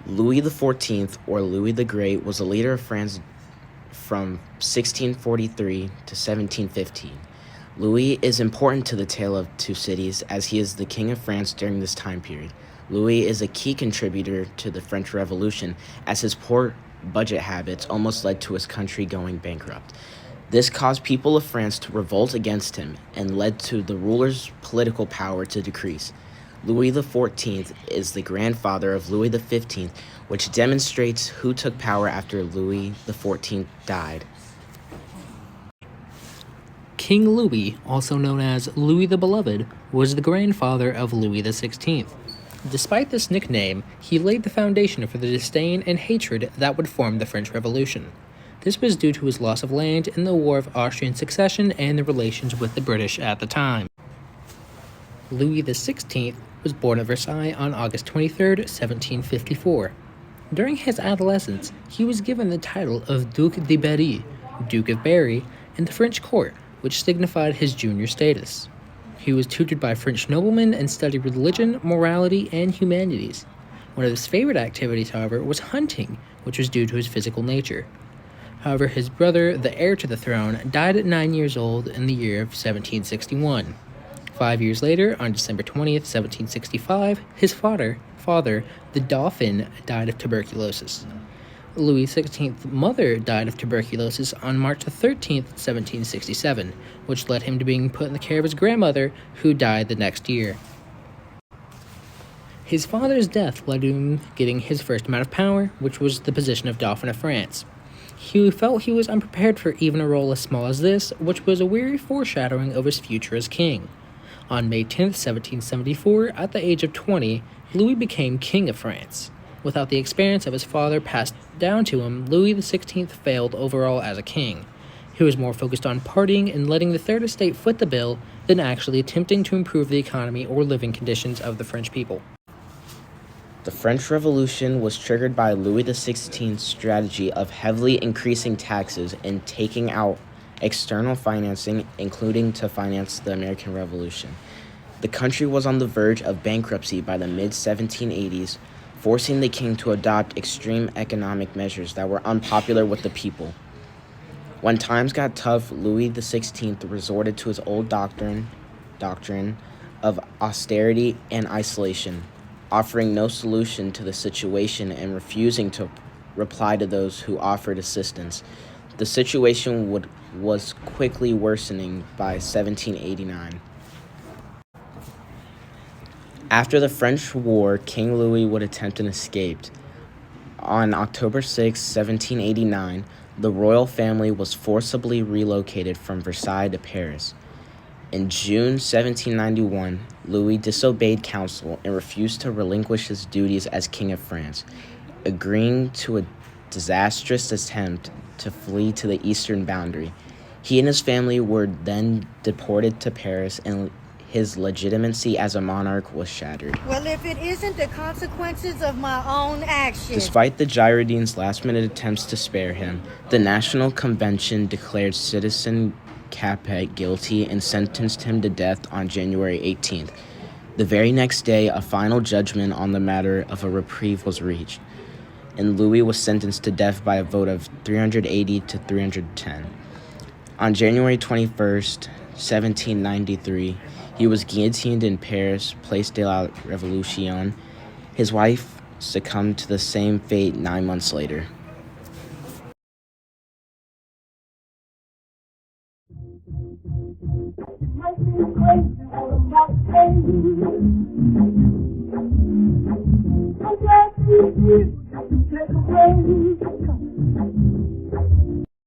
Louis XIV, or Louis the Great, was a leader of France from 1643 to 1715. Louis is important to the Tale of Two Cities as he is the King of France during this time period. Louis is a key contributor to the French Revolution as his poor budget habits almost led to his country going bankrupt. This caused people of France to revolt against him and led to the ruler's political power to decrease. Louis XIV is the grandfather of Louis XV, which demonstrates who took power after Louis XIV died. King Louis, also known as Louis the Beloved, was the grandfather of Louis XVI. Despite this nickname, he laid the foundation for the disdain and hatred that would form the French Revolution. This was due to his loss of land in the War of Austrian Succession and the relations with the British at the time. Louis XVI was born at Versailles on August 23, 1754. During his adolescence, he was given the title of Duc de Berry, Duke of Berry, in the French court, which signified his junior status. He was tutored by French noblemen and studied religion, morality, and humanities. One of his favorite activities, however, was hunting, which was due to his physical nature. However, his brother, the heir to the throne, died at 9 years old in the year of 1761. 5 years later, on December 20th, 1765, his father, the Dauphin, died of tuberculosis. Louis XVI's mother died of tuberculosis on March 13th, 1767, which led him to being put in the care of his grandmother, who died the next year. His father's death led to him getting his first amount of power, which was the position of Dauphin of France. He felt he was unprepared for even a role as small as this, which was a weary foreshadowing of his future as king. On May 10, 1774, at the age of 20, Louis became King of France. Without the experience of his father passed down to him, Louis XVI failed overall as a king. He was more focused on partying and letting the Third Estate foot the bill than actually attempting to improve the economy or living conditions of the French people. The French Revolution was triggered by Louis XVI's strategy of heavily increasing taxes and taking out external financing, including to finance the American Revolution. The country was on the verge of bankruptcy by the mid-1780s, forcing the king to adopt extreme economic measures that were unpopular with the people. When times got tough, Louis XVI resorted to his old doctrine of austerity and isolation, offering no solution to the situation and refusing to reply to those who offered assistance. The situation was quickly worsening by 1789. After the French War, King Louis would attempt an escape. On October 6, 1789, the royal family was forcibly relocated from Versailles to Paris. In June 1791, Louis disobeyed counsel and refused to relinquish his duties as King of France, agreeing to a disastrous attempt to flee to the eastern boundary. He and his family were then deported to Paris, and his legitimacy as a monarch was shattered. Well, if it isn't the consequences of my own actions. Despite the Girondins' last-minute attempts to spare him, the National Convention declared Citizen Capet guilty and sentenced him to death on January 18th. The very next day, a final judgment on the matter of a reprieve was reached, and Louis was sentenced to death by a vote of 380 to 310. On January 21st, 1793, he was guillotined in Paris, Place de la Révolution. His wife succumbed to the same fate 9 months later. Take away